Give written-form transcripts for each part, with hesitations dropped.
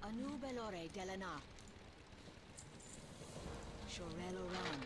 Anu belore delana. Shorello ran.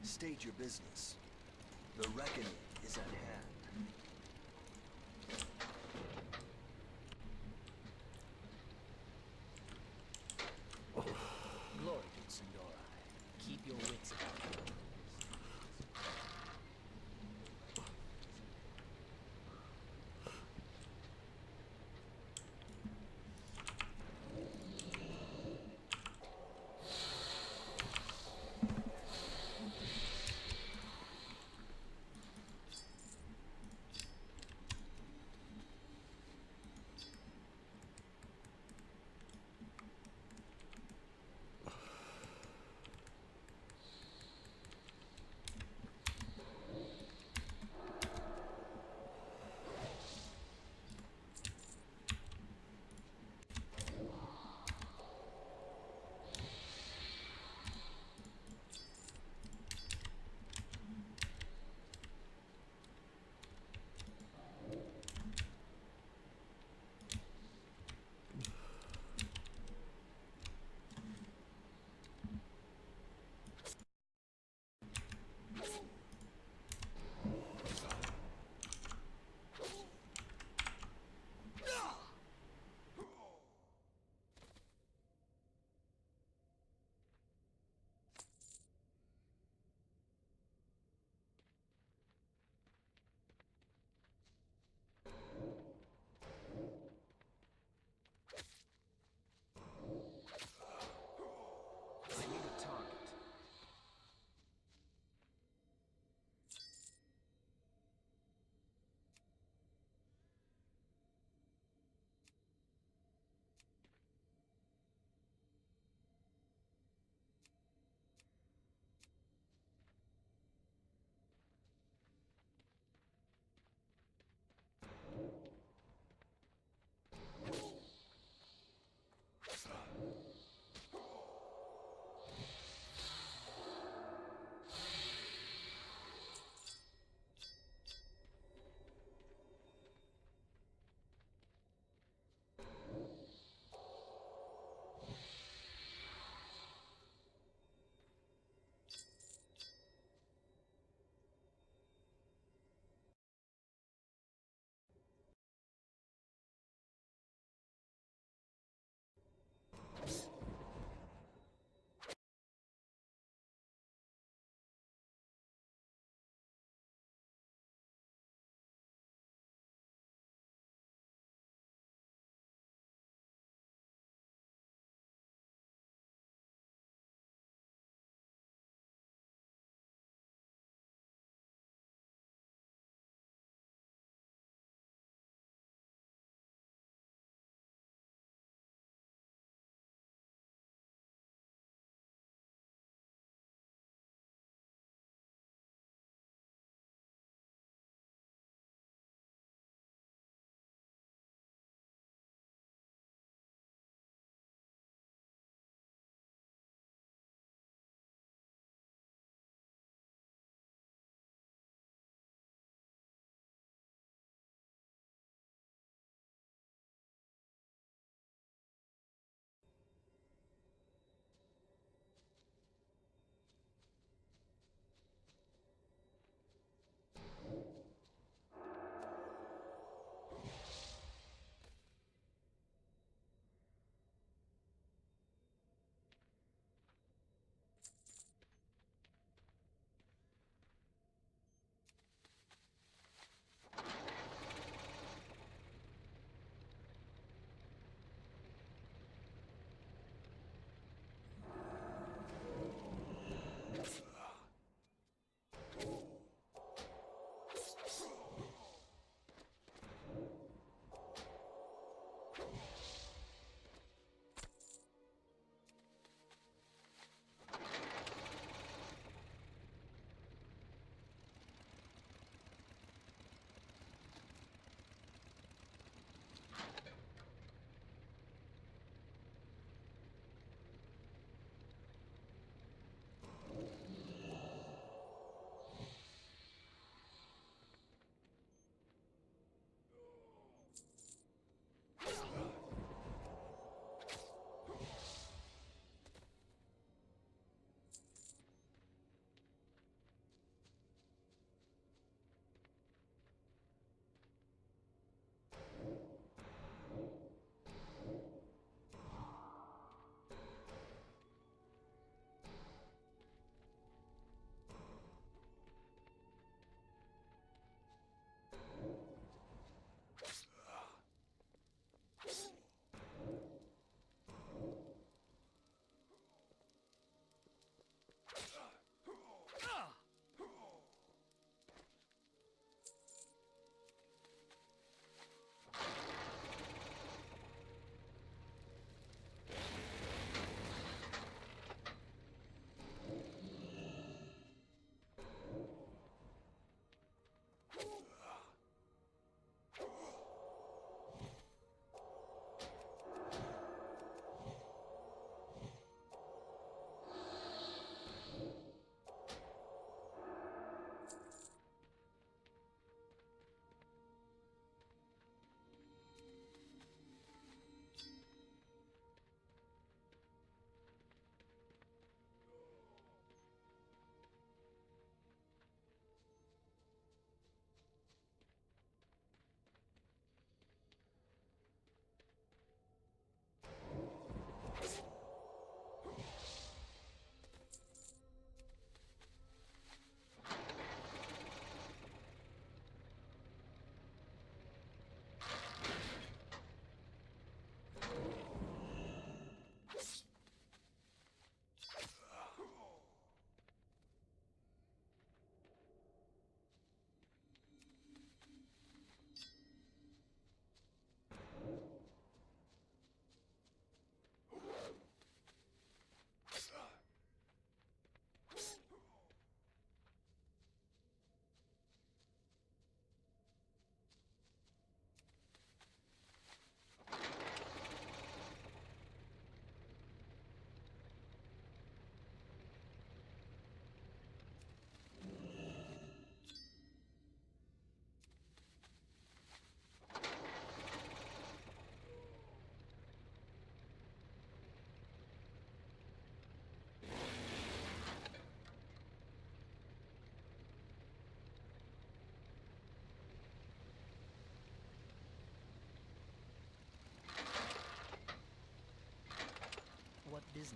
State your business. The reckoning is at hand. Glory to Sindora. Keep your wits about you.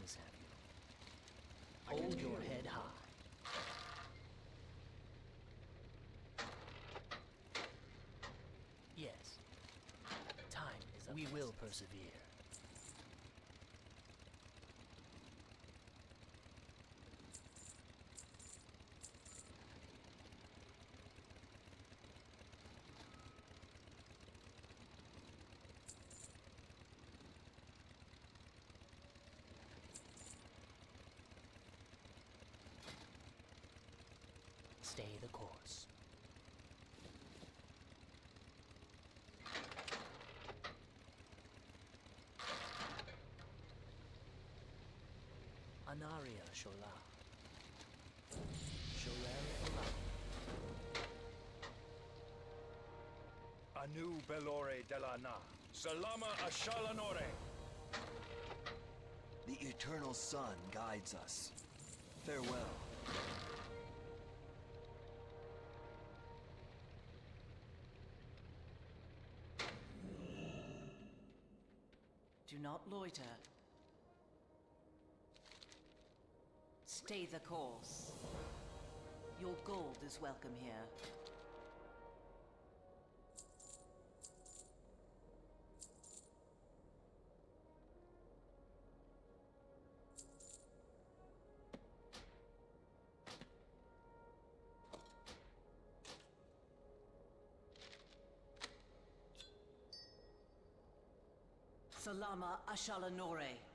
wings, have you? Hold your head high. Yes. Time is up. We will persevere. Stay the course. Anaria Shola. Shorel Olam. Anu Belore Delana. Salama Ashalanore. The eternal sun guides us. Farewell. Do not loiter. Stay the course. Your gold is welcome here. Salama Ashalanore.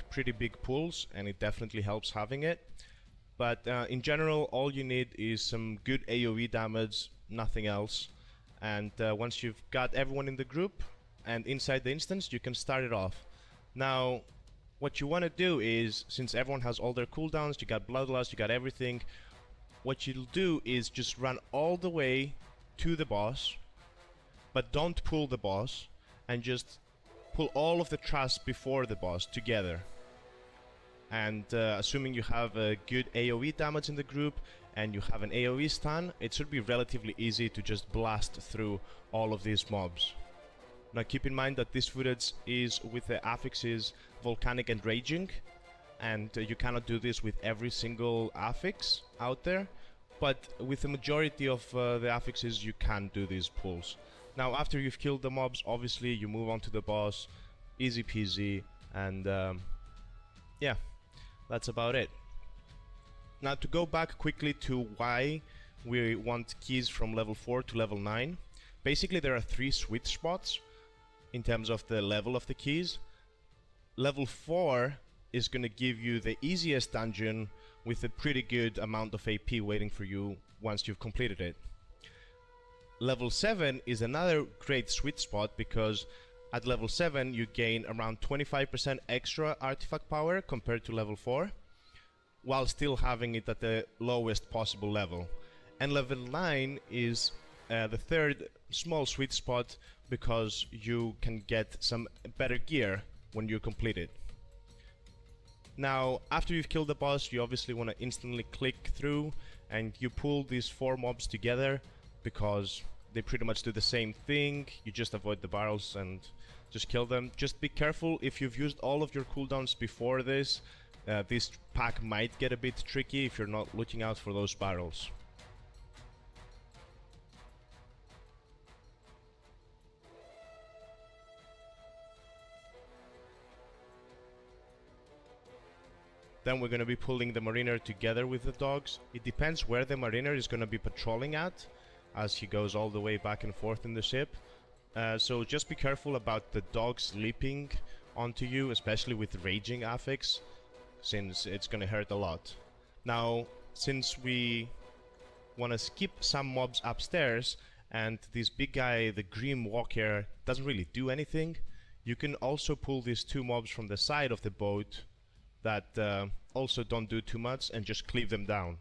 pretty big pulls, and it definitely helps having it. But in general, all you need is some good AoE damage, nothing else. And once you've got everyone in the group and inside the instance, you can start it off. Now, what you want to do is, since everyone has all their cooldowns, you got Bloodlust, you got everything, what you'll do is just run all the way to the boss, but don't pull the boss, and just pull all of the trash before the boss together. And assuming you have a good AoE damage in the group and you have an AoE stun, it should be relatively easy to just blast through all of these mobs. Now keep in mind that this footage is with the affixes Volcanic and Raging, and you cannot do this with every single affix out there, but with the majority of the affixes you can do these pulls. Now after you've killed the mobs, obviously you move on to the boss, easy peasy, and yeah, that's about it. Now to go back quickly to why we want keys from level 4 to level 9, basically there are 3 sweet spots in terms of the level of the keys. Level 4 is going to give you the easiest dungeon with a pretty good amount of AP waiting for you once you've completed it. Level 7 is another great sweet spot because at level 7 you gain around 25% extra artifact power compared to level 4, while still having it at the lowest possible level. And level 9 is the third small sweet spot because you can get some better gear when you complete it. Now after you've killed the boss, you obviously want to instantly click through and you pull these 4 mobs together because they pretty much do the same thing. You just avoid the barrels and just kill them. Just be careful if you've used all of your cooldowns before this. This pack might get a bit tricky if you're not looking out for those barrels. Then we're going to be pulling the mariner together with the dogs. It depends where the mariner is going to be patrolling at, as he goes all the way back and forth in the ship. So just be careful about the dogs leaping onto you, especially with raging affix, since it's going to hurt a lot. Now, since we want to skip some mobs upstairs, and this big guy, the Grim Walker, doesn't really do anything, you can also pull these 2 mobs from the side of the boat that also don't do too much and just cleave them down.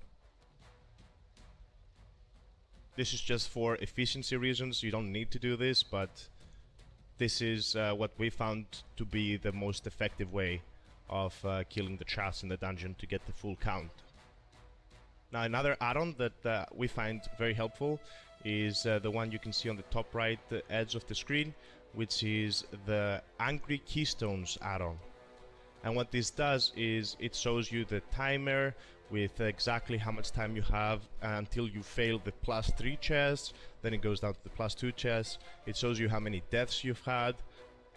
This is just for efficiency reasons, you don't need to do this, but this is what we found to be the most effective way of killing the trash in the dungeon to get the full count. Now another add-on that we find very helpful is the one you can see on the top right edge of the screen, which is the Angry Keystones add-on. And what this does is it shows you the timer with exactly how much time you have until you fail the +3 chest, then it goes down to the +2 chest. It shows you how many deaths you've had.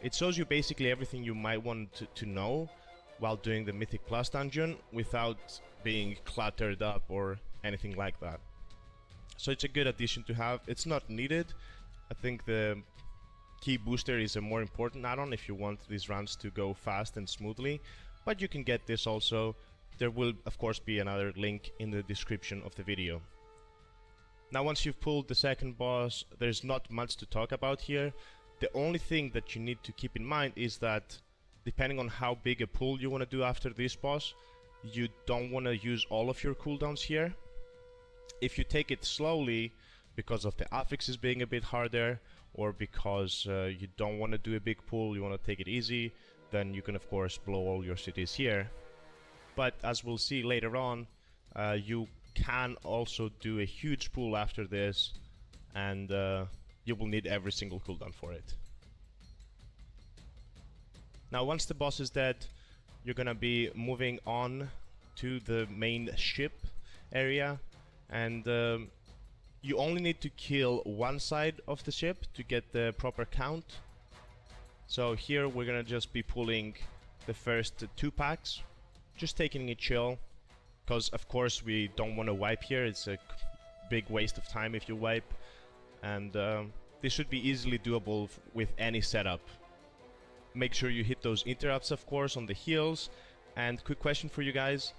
It shows you basically everything you might want to know while doing the Mythic Plus dungeon without being cluttered up or anything like that. So it's a good addition to have. It's not needed. I think the Key Booster is a more important add-on if you want these runs to go fast and smoothly, but you can get this also. There will of course be another link in the description of the video. Now once you've pulled the second boss, there's not much to talk about here. The only thing that you need to keep in mind is that depending on how big a pull you want to do after this boss, you don't want to use all of your cooldowns here. If you take it slowly because of the affixes being a bit harder, or because you don't want to do a big pull, you want to take it easy, then you can of course blow all your cities here. But as we'll see later on, you can also do a huge pull after this, and you will need every single cooldown for it. Now once the boss is dead, you're gonna be moving on to the main ship area, and you only need to kill one side of the ship to get the proper count. So here we're gonna just be pulling the first 2 packs, just taking it chill, because of course we don't want to wipe here. It's a big waste of time if you wipe, and this should be easily doable with any setup. make sure you hit those interrupts, of course, on the heals. And quick question for you guys: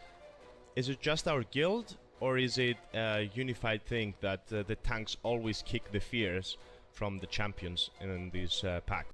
is it just our guild, or is it a unified thing that the tanks always kick the fears from the champions in this pack?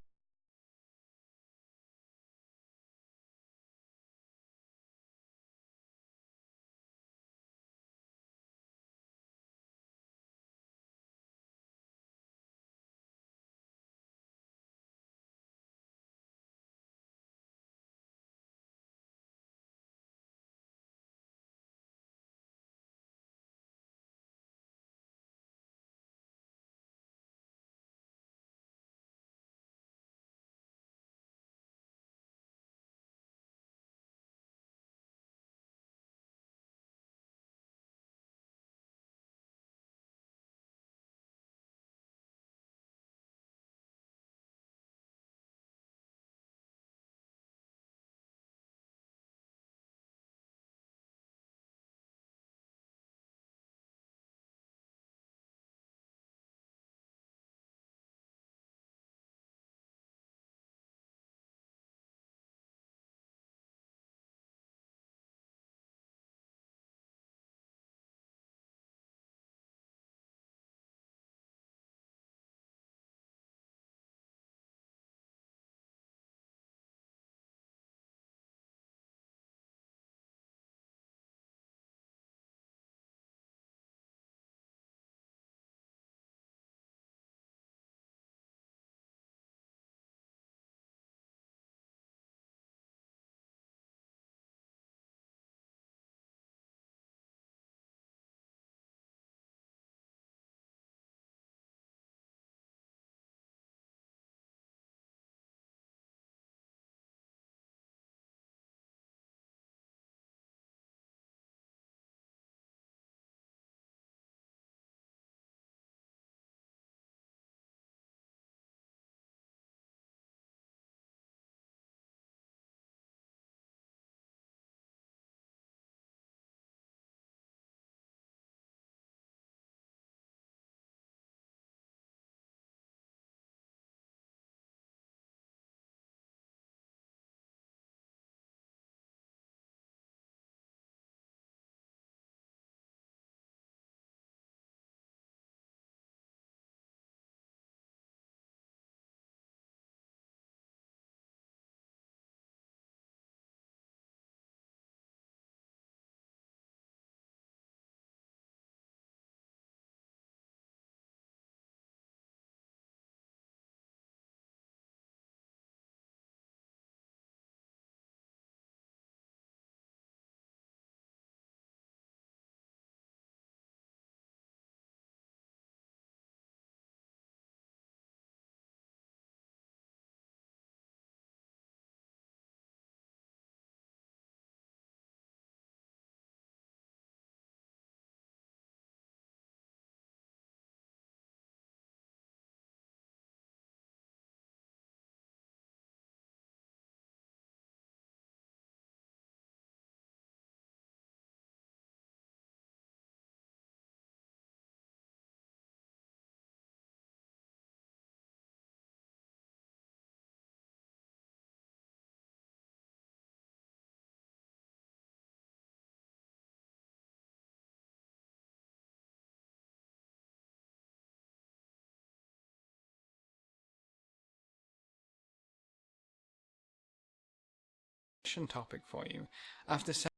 Topic for you. After